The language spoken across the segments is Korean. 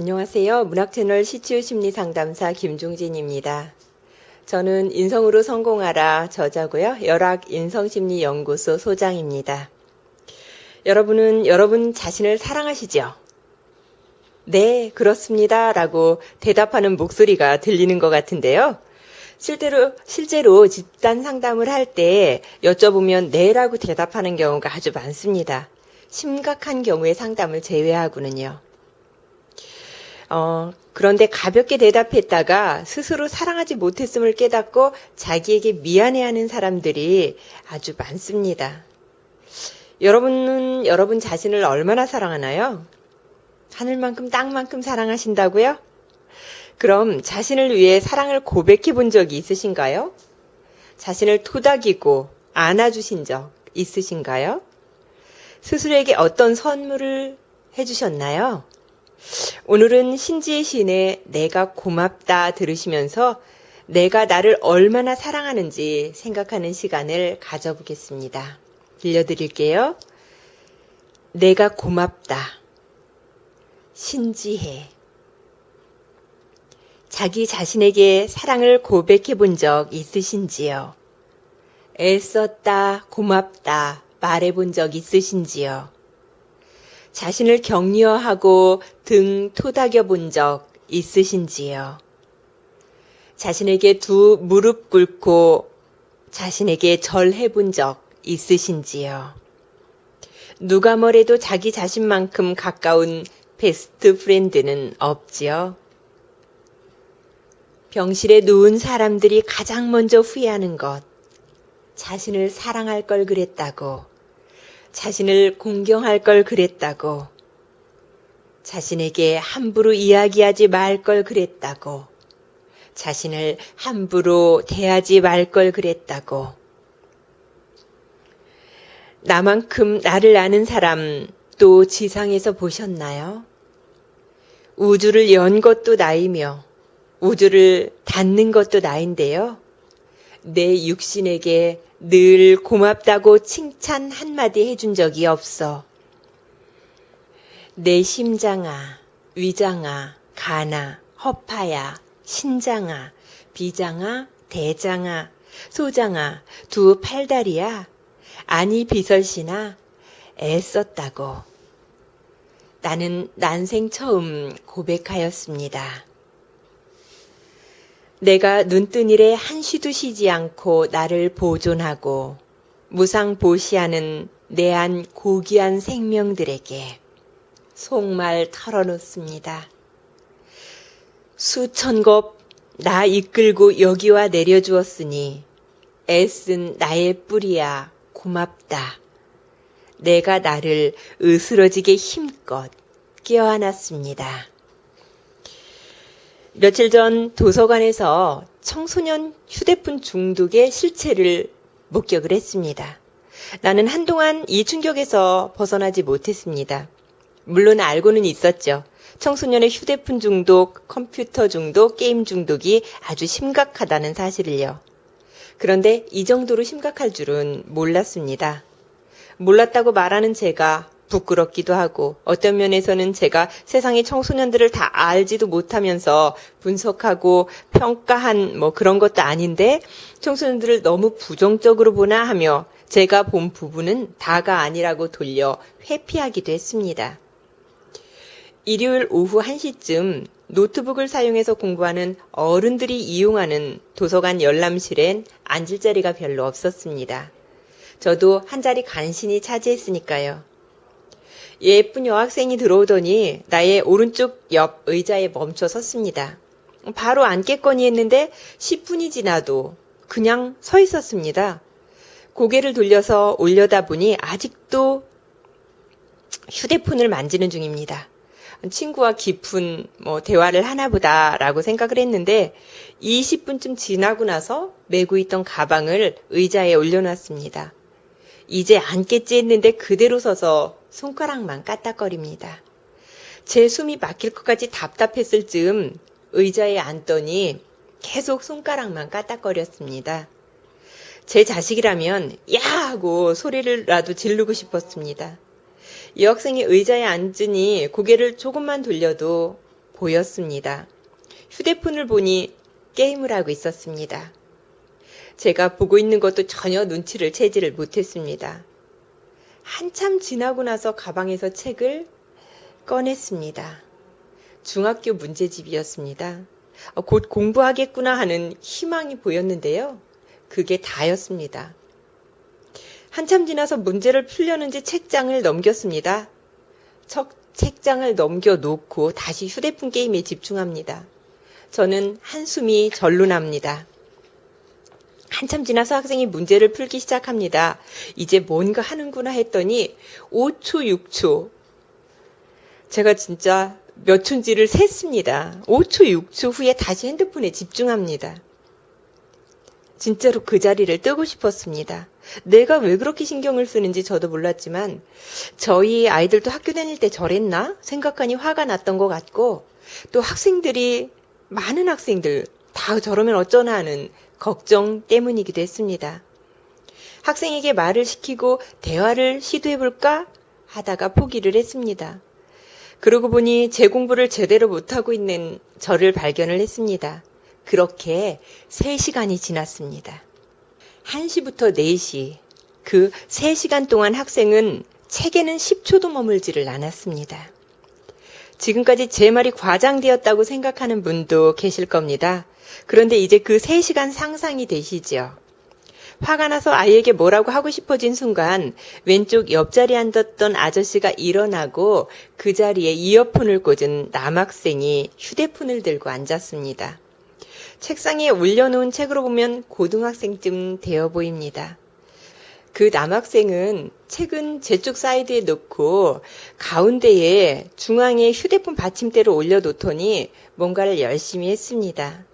안녕하세요. 문학채널 시치유 심리상담사 김종진입니다. 저는 인성으로 성공하라 저자고요. 열악인성심리연구소 소장입니다. 여러분은 여러분 자신을 사랑하시죠? 네, 그렇습니다. 라고 대답하는 목소리가 들리는 것 같은데요. 실제로 집단 상담을 할 때 여쭤보면 네라고 대답하는 경우가 아주 많습니다. 심각한 경우의 상담을 제외하고는요. 그런데 가볍게 대답했다가 스스로 사랑하지 못했음을 깨닫고 자기에게 미안해하는 사람들이 아주 많습니다. 여러분은 여러분 자신을 얼마나 사랑하나요? 하늘만큼 땅만큼 사랑하신다고요? 그럼 자신을 위해 사랑을 고백해 본 적이 있으신가요? 자신을 토닥이고 안아주신 적 있으신가요? 스스로에게 어떤 선물을 해주셨나요? 오늘은 신지의 시인의 내가 고맙다 들으시면서 내가 나를 얼마나 사랑하는지 생각하는 시간을 가져보겠습니다. 들려드릴게요. 내가 고맙다. 신지혜. 자기 자신에게 사랑을 고백해 본 적 있으신지요? 애썼다, 고맙다 말해 본 적 있으신지요? 자신을 격려하고 등 토닥여 본 적 있으신지요? 자신에게 두 무릎 꿇고 자신에게 절해 본 적 있으신지요? 누가 뭐래도 자기 자신만큼 가까운 베스트 프렌드는 없지요. 병실에 누운 사람들이 가장 먼저 후회하는 것, 자신을 사랑할 걸 그랬다고, 자신을 공경할 걸 그랬다고, 자신에게 함부로 이야기하지 말 걸 그랬다고, 자신을 함부로 대하지 말 걸 그랬다고. 나만큼 나를 아는 사람 또 지상에서 보셨나요? 우주를 연 것도 나이며 우주를 닫는 것도 나인데요. 내 육신에게 늘 고맙다고 칭찬 한마디 해준 적이 없어. 내 심장아, 위장아, 간아, 허파야, 신장아, 비장아, 대장아, 소장아, 두 팔다리야, 아니 비설씨나 애썼다고. 나는 난생 처음 고백하였습니다. 내가 눈뜬 이래 한시도 쉬지 않고 나를 보존하고 무상보시하는 내 안 고귀한 생명들에게 속말 털어놓습니다. 수천 겁 나 이끌고 여기와 내려주었으니 애쓴 나의 뿌리야 고맙다. 내가 나를 으스러지게 힘껏 껴안았습니다. 며칠 전 도서관에서 청소년 휴대폰 중독의 실체를 목격을 했습니다. 나는 한동안 이 충격에서 벗어나지 못했습니다. 물론 알고는 있었죠. 청소년의 휴대폰 중독, 컴퓨터 중독, 게임 중독이 아주 심각하다는 사실을요. 그런데 이 정도로 심각할 줄은 몰랐습니다. 몰랐다고 말하는 제가 부끄럽기도 하고 어떤 면에서는 제가 세상의 청소년들을 다 알지도 못하면서 분석하고 평가한 그런 것도 아닌데 청소년들을 너무 부정적으로 보나 하며 제가 본 부분은 다가 아니라고 돌려 회피하기도 했습니다. 일요일 오후 1시쯤 노트북을 사용해서 공부하는 어른들이 이용하는 도서관 열람실엔 앉을 자리가 별로 없었습니다. 저도 한 자리 간신히 차지했으니까요. 예쁜 여학생이 들어오더니 나의 오른쪽 옆 의자에 멈춰 섰습니다. 바로 앉겠거니 했는데 10분이 지나도 그냥 서 있었습니다. 고개를 돌려서 올려다보니 아직도 휴대폰을 만지는 중입니다. 친구와 깊은 대화를 하나보다라고 생각을 했는데 20분쯤 지나고 나서 메고 있던 가방을 의자에 올려놨습니다. 이제 앉겠지 했는데 그대로 서서 손가락만 까딱거립니다. 제 숨이 막힐 것까지 답답했을 즈음 의자에 앉더니 계속 손가락만 까딱거렸습니다. 제 자식이라면 야! 하고 소리를라도 지르고 싶었습니다. 여학생이 의자에 앉으니 고개를 조금만 돌려도 보였습니다. 휴대폰을 보니 게임을 하고 있었습니다. 제가 보고 있는 것도 전혀 눈치를 채지를 못했습니다. 한참 지나고 나서 가방에서 책을 꺼냈습니다. 중학교 문제집이었습니다. 곧 공부하겠구나 하는 희망이 보였는데요. 그게 다였습니다. 한참 지나서 문제를 풀려는지 책장을 넘겼습니다. 책장을 넘겨놓고 다시 휴대폰 게임에 집중합니다. 저는 한숨이 절로 납니다. 한참 지나서 학생이 문제를 풀기 시작합니다. 이제 뭔가 하는구나 했더니 5초, 6초. 제가 진짜 몇 초인지를 셌습니다. 5초, 6초 후에 다시 핸드폰에 집중합니다. 진짜로 그 자리를 뜨고 싶었습니다. 내가 왜 그렇게 신경을 쓰는지 저도 몰랐지만 저희 아이들도 학교 다닐 때 저랬나 생각하니 화가 났던 것 같고, 또 많은 학생들 다 저러면 어쩌나 하는 걱정 때문이기도 했습니다. 학생에게 말을 시키고 대화를 시도해볼까 하다가 포기를 했습니다. 그러고 보니 제 공부를 제대로 못하고 있는 저를 발견을 했습니다. 그렇게 3시간이 지났습니다. 1시부터 4시, 그 3시간 동안 학생은 책에는 10초도 머물지를 않았습니다. 지금까지 제 말이 과장되었다고 생각하는 분도 계실 겁니다. 그런데 이제 그 3시간 상상이 되시죠? 화가 나서 아이에게 뭐라고 하고 싶어진 순간 왼쪽 옆자리에 앉았던 아저씨가 일어나고 그 자리에 이어폰을 꽂은 남학생이 휴대폰을 들고 앉았습니다. 책상에 올려놓은 책으로 보면 고등학생쯤 되어 보입니다. 그 남학생은 책은 제 쪽 사이드에 놓고 가운데에 중앙에 휴대폰 받침대를 올려놓더니 뭔가를 열심히 했습니다.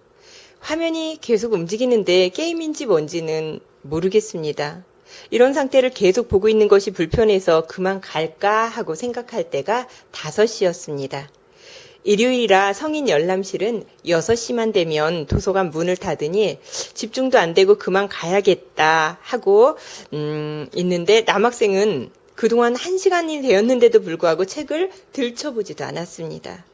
화면이 계속 움직이는데 게임인지 뭔지는 모르겠습니다. 이런 상태를 계속 보고 있는 것이 불편해서 그만 갈까 하고 생각할 때가 5시였습니다. 일요일이라 성인 열람실은 6시만 되면 도서관 문을 닫으니 집중도 안 되고 그만 가야겠다 하고 있는데 남학생은 그동안 1시간이 되었는데도 불구하고 책을 들춰보지도 않았습니다.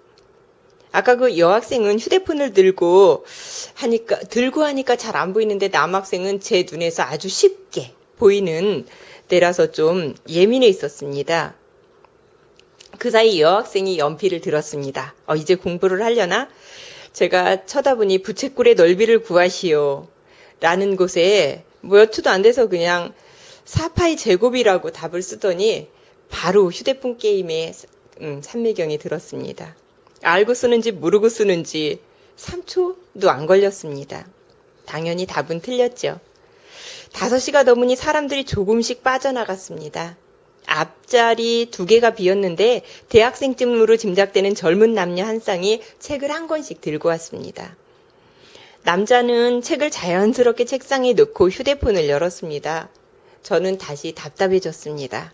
아까 그 여학생은 휴대폰을 들고 하니까 잘 안 보이는데 남학생은 제 눈에서 아주 쉽게 보이는 때라서 좀 예민해 있었습니다. 그 사이 여학생이 연필을 들었습니다. 이제 공부를 하려나? 제가 쳐다보니 부채꼴의 넓이를 구하시오 라는 곳에 몇 초도 안 돼서 그냥 4파의 제곱이라고 답을 쓰더니 바로 휴대폰 게임에 삼매경이 들었습니다. 알고 쓰는지 모르고 쓰는지 3초도 안 걸렸습니다. 당연히 답은 틀렸죠. 5시가 넘으니 사람들이 조금씩 빠져나갔습니다. 앞자리 2개가 비었는데 대학생쯤으로 짐작되는 젊은 남녀 한 쌍이 책을 한 권씩 들고 왔습니다. 남자는 책을 자연스럽게 책상에 놓고 휴대폰을 열었습니다. 저는 다시 답답해졌습니다.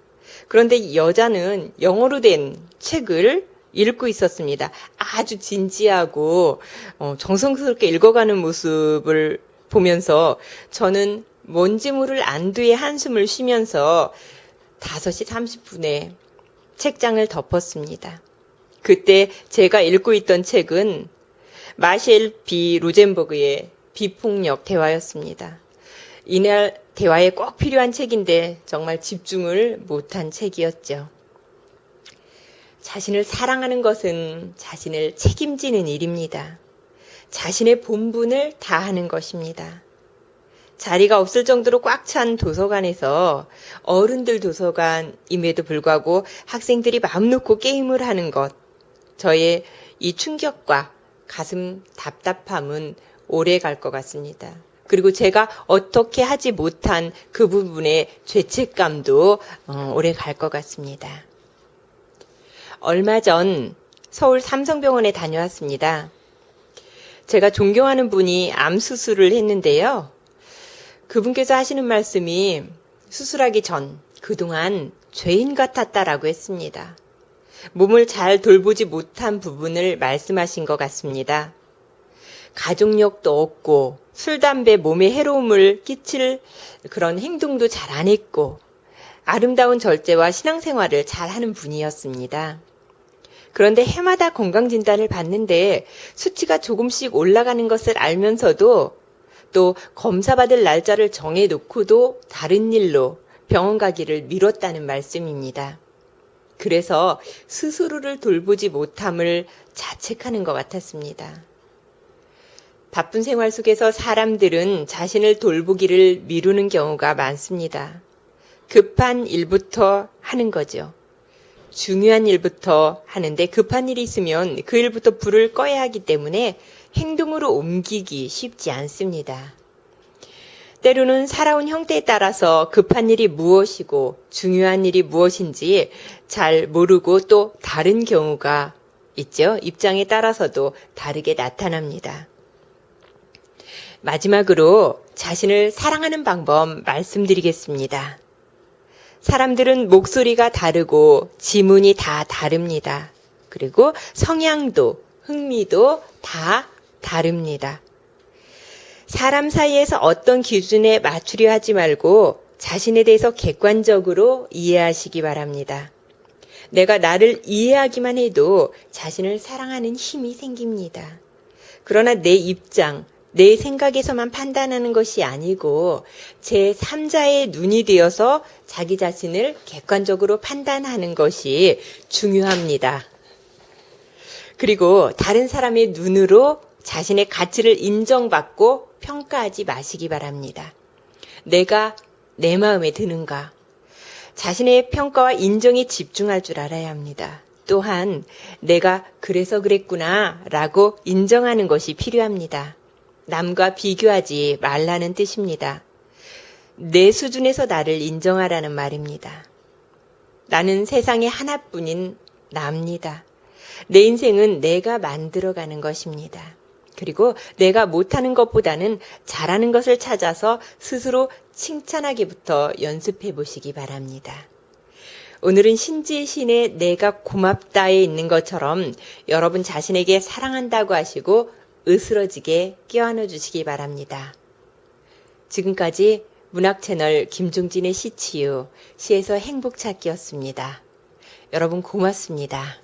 그런데 여자는 영어로 된 책을 읽고 있었습니다. 아주 진지하고 정성스럽게 읽어가는 모습을 보면서 저는 뭔지 모를 안도의 한숨을 쉬면서 5시 30분에 책장을 덮었습니다. 그때 제가 읽고 있던 책은 마셸 B. 로젠버그의 비폭력 대화였습니다. 이날 대화에 꼭 필요한 책인데 정말 집중을 못한 책이었죠. 자신을 사랑하는 것은 자신을 책임지는 일입니다. 자신의 본분을 다하는 것입니다. 자리가 없을 정도로 꽉 찬 도서관에서 어른들 도서관임에도 불구하고 학생들이 마음 놓고 게임을 하는 것, 저의 이 충격과 가슴 답답함은 오래 갈 것 같습니다. 그리고 제가 어떻게 하지 못한 그 부분의 죄책감도 오래 갈 것 같습니다. 얼마 전 서울 삼성병원에 다녀왔습니다. 제가 존경하는 분이 암 수술을 했는데요. 그분께서 하시는 말씀이 수술하기 전 그동안 죄인 같았다라고 했습니다. 몸을 잘 돌보지 못한 부분을 말씀하신 것 같습니다. 가족력도 없고 술, 담배, 몸에 해로움을 끼칠 그런 행동도 잘 안 했고 아름다운 절제와 신앙생활을 잘 하는 분이었습니다. 그런데 해마다 건강진단을 받는데 수치가 조금씩 올라가는 것을 알면서도 또 검사받을 날짜를 정해놓고도 다른 일로 병원 가기를 미뤘다는 말씀입니다. 그래서 스스로를 돌보지 못함을 자책하는 것 같았습니다. 바쁜 생활 속에서 사람들은 자신을 돌보기를 미루는 경우가 많습니다. 급한 일부터 하는 거죠. 중요한 일부터 하는데 급한 일이 있으면 그 일부터 불을 꺼야 하기 때문에 행동으로 옮기기 쉽지 않습니다. 때로는 살아온 형태에 따라서 급한 일이 무엇이고 중요한 일이 무엇인지 잘 모르고 또 다른 경우가 있죠. 입장에 따라서도 다르게 나타납니다. 마지막으로 자신을 사랑하는 방법 말씀드리겠습니다. 사람들은 목소리가 다르고 지문이 다 다릅니다. 그리고 성향도 흥미도 다 다릅니다. 사람 사이에서 어떤 기준에 맞추려 하지 말고 자신에 대해서 객관적으로 이해하시기 바랍니다. 내가 나를 이해하기만 해도 자신을 사랑하는 힘이 생깁니다. 그러나 내 입장, 내 생각에서만 판단하는 것이 아니고 제3자의 눈이 되어서 자기 자신을 객관적으로 판단하는 것이 중요합니다. 그리고 다른 사람의 눈으로 자신의 가치를 인정받고 평가하지 마시기 바랍니다. 내가 내 마음에 드는가? 자신의 평가와 인정에 집중할 줄 알아야 합니다. 또한 내가 그래서 그랬구나 라고 인정하는 것이 필요합니다. 남과 비교하지 말라는 뜻입니다. 내 수준에서 나를 인정하라는 말입니다. 나는 세상에 하나뿐인 나입니다. 내 인생은 내가 만들어가는 것입니다. 그리고 내가 못하는 것보다는 잘하는 것을 찾아서 스스로 칭찬하기부터 연습해 보시기 바랍니다. 오늘은 신지의 신의 내가 고맙다에 있는 것처럼 여러분 자신에게 사랑한다고 하시고 으스러지게 껴안아 주시기 바랍니다. 지금까지 문학채널 김종진의 시치유, 시에서 행복찾기였습니다. 여러분 고맙습니다.